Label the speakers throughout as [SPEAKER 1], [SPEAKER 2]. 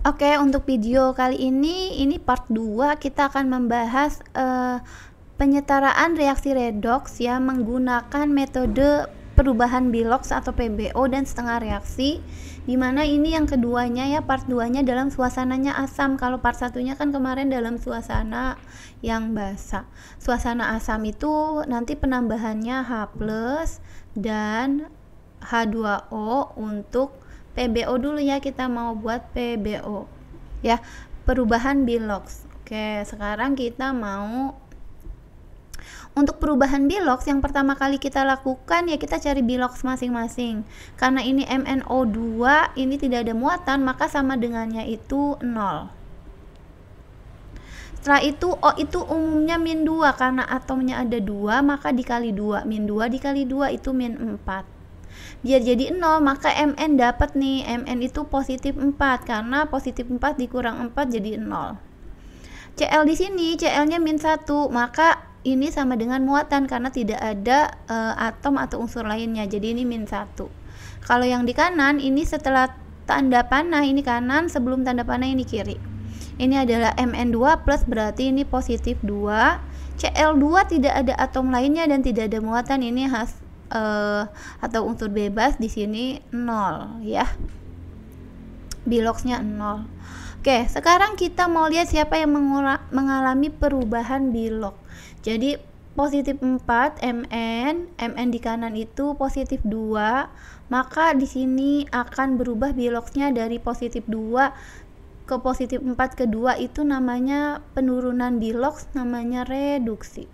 [SPEAKER 1] Oke, untuk video kali ini part 2 kita akan membahas penyetaraan reaksi redoks ya menggunakan metode perubahan Bilox atau PBO dan setengah reaksi, dimana ini yang keduanya ya, part 2-nya dalam suasananya asam. Kalau part 1-nya kan kemarin dalam suasana yang basah. Suasana asam itu nanti penambahannya H+ dan H2O untuk PBO dulu ya, kita mau buat PBO ya, perubahan Bilox. Oke, sekarang kita mau untuk perubahan Bilox yang pertama kali kita lakukan ya, kita cari Bilox masing-masing. Karena ini MnO2, ini tidak ada muatan, maka sama dengannya itu 0. Setelah itu O itu umumnya min 2, karena atomnya ada 2 maka dikali 2, min 2 dikali 2 itu min 4. Biar jadi 0 maka Mn dapat nih, Mn itu positif 4, karena positif 4 dikurang 4 jadi 0. Cl di sini, Cl-nya min 1, maka ini sama dengan muatan karena tidak ada atom atau unsur lainnya, jadi ini min 1. Kalau yang di kanan, ini setelah tanda panah, ini kanan, sebelum tanda panah ini kiri. Ini adalah Mn2 plus, berarti ini positif 2. Cl2 tidak ada atom lainnya dan tidak ada muatan, ini atau unsur bebas, di sini 0 ya, Biloxnya 0. Oke, sekarang kita mau lihat siapa yang mengalami perubahan Bilox. Jadi positif 4 Mn di kanan itu positif 2, maka di sini akan berubah Biloxnya dari positif 2 ke positif 4 ke 2, itu namanya penurunan Bilox, namanya reduksi.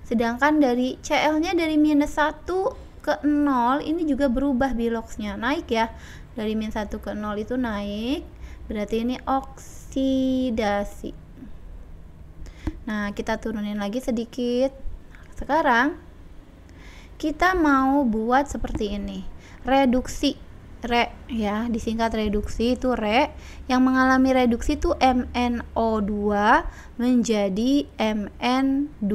[SPEAKER 1] Sedangkan dari Cl-nya dari minus 1 ke 0 ini juga berubah Biloxnya, naik ya, dari minus 1 ke 0 itu naik, berarti ini oksidasi. Nah, kita turunin lagi sedikit. Sekarang kita mau buat seperti ini, reduksi ya, disingkat reduksi itu yang mengalami reduksi itu MnO2 menjadi Mn2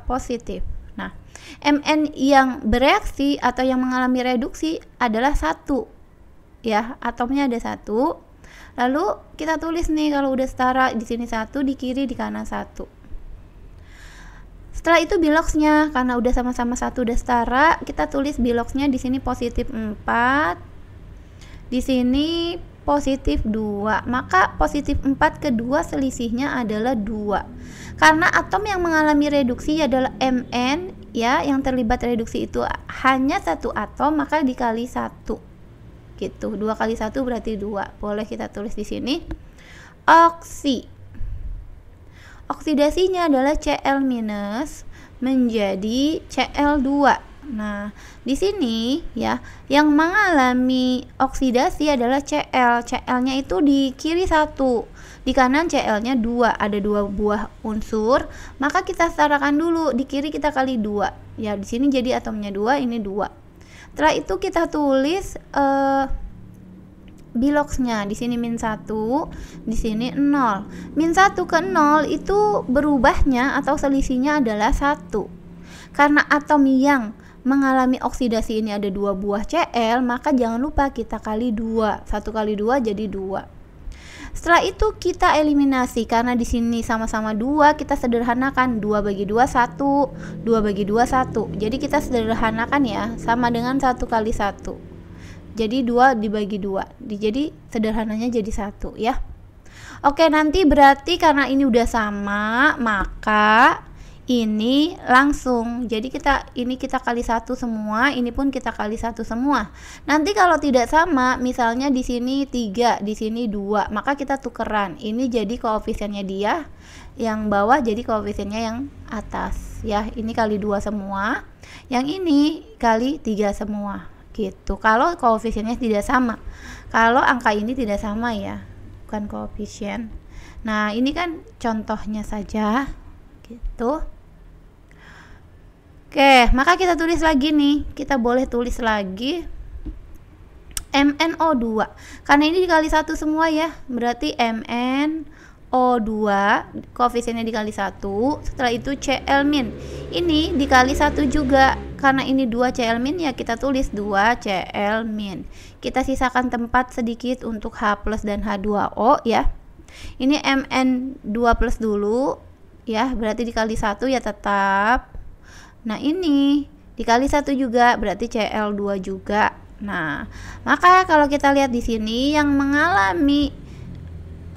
[SPEAKER 1] positif. Nah, Mn yang bereaksi atau yang mengalami reduksi adalah 1 ya, atomnya ada 1. Lalu kita tulis nih, kalau udah setara di sini 1, di kiri di kanan 1. Setelah itu Biloxnya, karena udah sama-sama 1 udah setara, kita tulis Biloxnya di sini positif 4, di sini positif 2, maka positif 4 ke 2 selisihnya adalah 2. Karena atom yang mengalami reduksi adalah Mn ya, yang terlibat reduksi itu hanya 1 atom, maka dikali 1 gitu. 2 kali 1 berarti 2. Boleh kita tulis di sini. Oksidasinya adalah Cl- menjadi Cl2. Nah, di sini ya, yang mengalami oksidasi adalah Cl. Cl-nya itu di kiri 1, di kanan Cl-nya 2, ada 2 buah unsur, maka kita setarakan dulu, di kiri kita kali 2. Ya, di sini jadi atomnya 2, ini 2. Setelah itu kita tulis Biloxnya, di sini min 1, di sini 0. Min 1 ke 0 itu berubahnya atau selisihnya adalah 1. Karena atom yang mengalami oksidasi ini ada 2 buah Cl, maka jangan lupa kita kali 2. 1 kali 2 jadi 2. Setelah itu kita eliminasi, karena di sini sama-sama 2, kita sederhanakan, 2 bagi 2 1, 2 bagi 2 1. Jadi kita sederhanakan ya, sama dengan 1 kali 1. Jadi 2 dibagi 2. Jadi sederhananya jadi 1 ya. Oke, nanti berarti karena ini udah sama, maka ini langsung, jadi kita kali 1 semua, ini pun kita kali 1 semua. Nanti kalau tidak sama, misalnya di sini 3, di sini 2, maka kita tukeran. Ini jadi koefisiennya dia yang bawah, jadi koefisiennya yang atas ya. Ini kali 2 semua, yang ini kali 3 semua gitu. Kalau koefisiennya tidak sama, kalau angka ini tidak sama ya, bukan koefisien. Nah, ini kan contohnya saja gitu. Oke, maka kita tulis lagi nih, kita boleh tulis lagi MnO2, karena ini dikali 1 semua ya, berarti Mn O2 koefisiennya dikali 1, setelah itu Cl min ini dikali 1 juga, karena ini 2 Cl min ya kita tulis 2 Cl min. Kita sisakan tempat sedikit untuk H plus dan H2O ya. Ini Mn2 plus dulu ya, berarti dikali 1 ya tetap. Nah ini dikali 1 juga berarti Cl2 juga. Nah maka kalau kita lihat di sini yang mengalami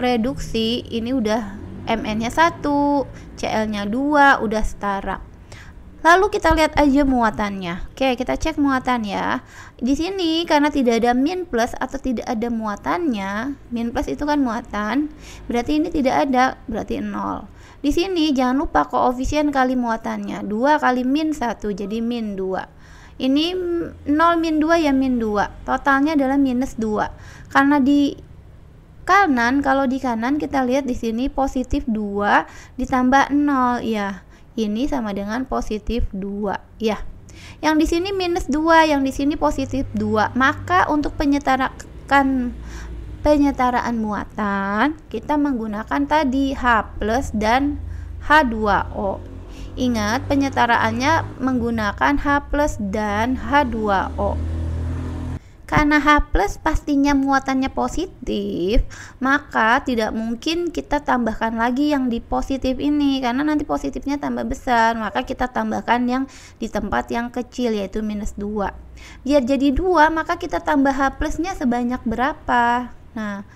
[SPEAKER 1] reduksi ini udah Mn-nya 1, Cl-nya 2, udah setara. Lalu kita lihat aja muatannya. Oke, kita cek muatan ya. Di sini karena tidak ada min plus atau tidak ada muatannya, min plus itu kan muatan, berarti ini tidak ada, berarti 0. Di sini jangan lupa koefisien kali muatannya, 2 kali min 1 jadi min 2. Ini 0 min 2 ya min 2. Totalnya adalah minus 2. Karena di kanan, kalau di kanan kita lihat di sini positif 2 ditambah 0 ya. Ini sama dengan positif 2 ya. Yang di sini minus 2, yang di sini positif 2. Maka untuk penyetaraan muatan kita menggunakan tadi H plus dan H2O. Ingat penyetaraannya menggunakan H plus dan H2O. Karena H plus pastinya muatannya positif, maka tidak mungkin kita tambahkan lagi yang di positif ini, karena nanti positifnya tambah besar, maka kita tambahkan yang di tempat yang kecil yaitu minus 2. Biar jadi 2, maka kita tambah H plusnya sebanyak berapa? Nah,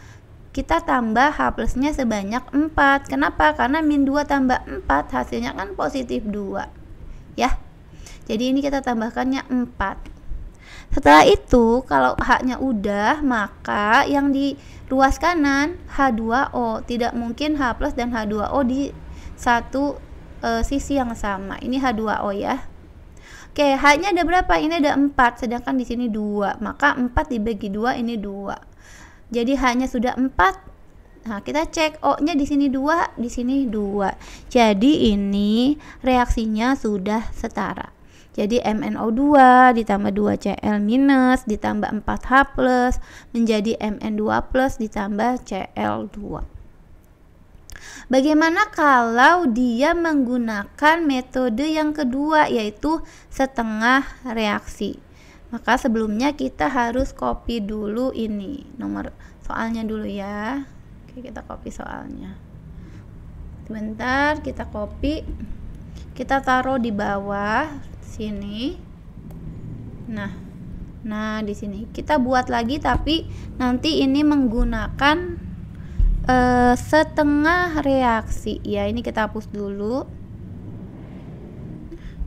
[SPEAKER 1] kita tambah H plusnya sebanyak 4. Kenapa? Karena min 2 tambah 4 hasilnya kan positif 2 ya. Jadi ini kita tambahkannya 4. Setelah itu kalau H-nya udah, maka yang di ruas kanan H2O, tidak mungkin H plus dan H2O di satu sisi yang sama. Ini H2O ya. Oke, H-nya ada berapa? Ini ada 4, sedangkan di sini 2. Maka 4 dibagi 2 ini 2. Jadi H-nya sudah 4. Nah, kita cek O-nya di sini 2, di sini 2. Jadi ini reaksinya sudah setara. Jadi MnO2 ditambah 2Cl minus ditambah 4H plus menjadi Mn2 plus ditambah Cl2. Bagaimana kalau dia menggunakan metode yang kedua yaitu setengah reaksi? Maka sebelumnya kita harus copy dulu ini nomor soalnya dulu ya. Oke, kita copy soalnya. Sebentar, kita copy. Kita taruh di bawah sini. Nah di sini kita buat lagi, tapi nanti ini menggunakan setengah reaksi ya. Ini kita hapus dulu.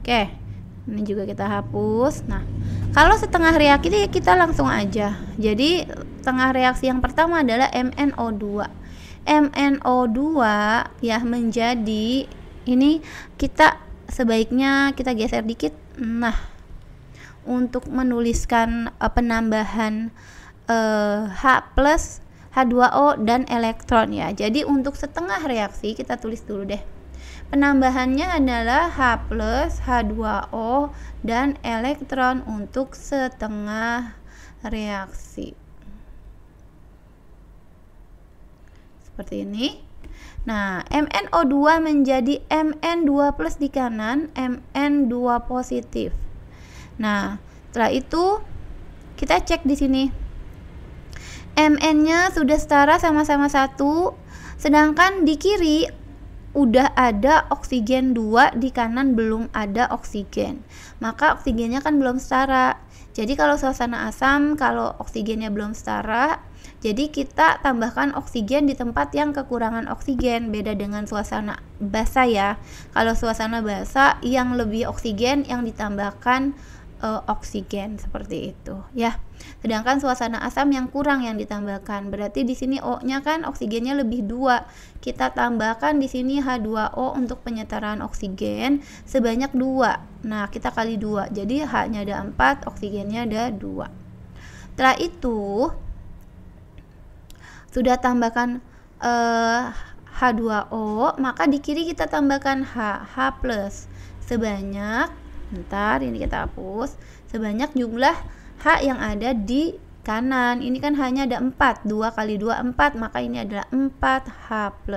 [SPEAKER 1] Oke, ini juga kita hapus. Nah, kalau setengah reaksi kita langsung aja. Jadi setengah reaksi yang pertama adalah MnO2. MnO2 ya menjadi ini, kita sebaiknya kita geser dikit. Nah, untuk menuliskan penambahan H plus H2O dan elektron ya. Jadi untuk setengah reaksi kita tulis dulu deh. Penambahannya adalah H plus H2O dan elektron untuk setengah reaksi. Seperti ini. Nah, MnO2 menjadi Mn2 plus di kanan, Mn2 positif. Nah, setelah itu kita cek di sini. Mn-nya sudah setara sama-sama 1, sedangkan di kiri udah ada oksigen 2, di kanan belum ada oksigen. Maka oksigennya kan belum setara. Jadi kalau suasana asam, kalau oksigennya belum setara, jadi kita tambahkan oksigen di tempat yang kekurangan oksigen. Beda dengan suasana basah ya. Kalau suasana basah yang lebih oksigen yang ditambahkan oksigen seperti itu ya. Sedangkan suasana asam yang kurang yang ditambahkan. Berarti di sini O-nya kan oksigennya lebih 2. Kita tambahkan di sini H2O untuk penyetaraan oksigen sebanyak 2. Nah, kita kali 2. Jadi H-nya ada 4, oksigennya ada 2. Setelah itu sudah tambahkan H2O, maka di kiri kita tambahkan H plus sebanyak, bentar ini kita hapus, sebanyak jumlah H yang ada di kanan ini kan hanya ada 4, 2 kali 2 4, maka ini adalah 4H+.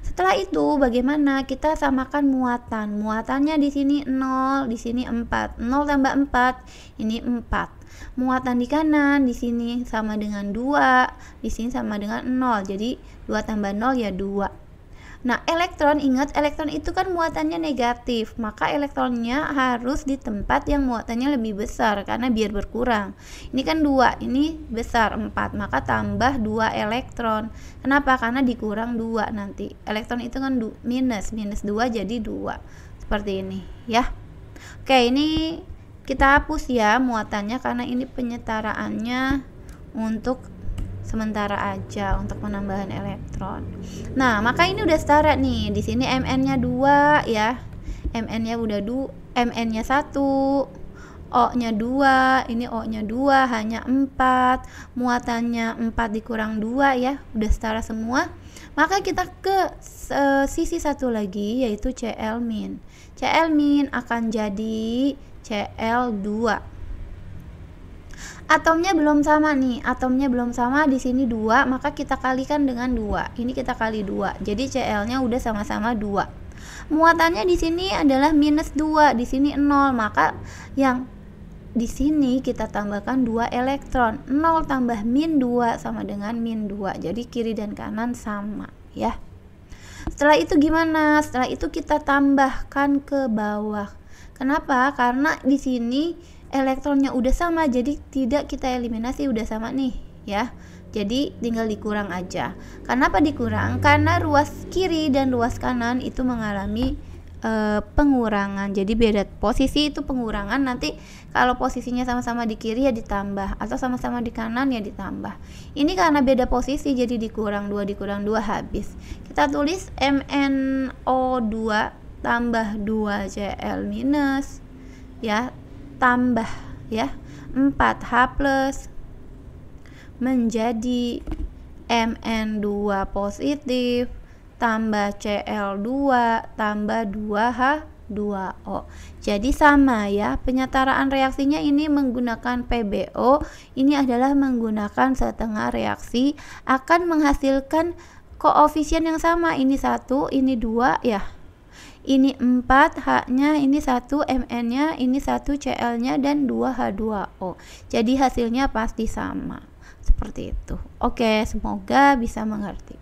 [SPEAKER 1] Setelah itu bagaimana kita samakan muatan? Muatannya di sini 0, di sini 4. 0 tambah 4 ini 4. Muatan di kanan di sini sama dengan 2, di sini sama dengan 0. Jadi 2 tambah 0 ya 2. Nah, elektron, ingat elektron itu kan muatannya negatif, maka elektronnya harus di tempat yang muatannya lebih besar karena biar berkurang. Ini kan 2, ini besar 4, maka tambah 2 elektron. Kenapa? Karena dikurang 2 nanti. Elektron itu kan minus 2 jadi 2. Seperti ini ya. Oke, ini kita hapus ya muatannya karena ini penyetaraannya untuk sementara aja untuk penambahan elektron. Nah, maka ini udah setara nih. Di sini Mn-nya 2 ya. Mn-nya udah Mn-nya 1, O-nya 2, ini O-nya 2 hanya 4. Muatannya 4 dikurang 2 ya, udah setara semua. Maka kita ke sisi satu lagi yaitu Cl-. Cl- akan jadi Cl2. Atomnya belum sama nih, atomnya belum sama di sini 2, maka kita kalikan dengan 2. Ini kita kali 2. Jadi Cl-nya udah sama-sama 2. Muatannya di sini adalah minus 2, di sini 0, maka yang di sini kita tambahkan 2 elektron. 0 tambah min 2 sama dengan min 2. Jadi kiri dan kanan sama ya. Setelah itu gimana? Setelah itu kita tambahkan ke bawah. Kenapa? Karena di sini elektronnya udah sama, jadi tidak kita eliminasi, udah sama nih ya. Jadi tinggal dikurang aja. Kenapa dikurang? Karena ruas kiri dan ruas kanan itu mengalami pengurangan. Jadi beda posisi itu pengurangan. Nanti kalau posisinya sama-sama di kiri ya ditambah, atau sama-sama di kanan ya ditambah. Ini karena beda posisi jadi dikurang 2 habis. Kita tulis MnO2 tambah 2Cl- ya, tambah ya 4H+ menjadi Mn2 positif tambah Cl2 tambah 2H2O. Jadi sama ya, penyetaraan reaksinya ini menggunakan PbO, ini adalah menggunakan setengah reaksi, akan menghasilkan koefisien yang sama, ini 1, ini 2 ya. Ini 4 H-nya, ini 1 Mn-nya, ini 1 Cl-nya dan 2H2O. Jadi hasilnya pasti sama. Seperti itu. Oke, semoga bisa mengerti.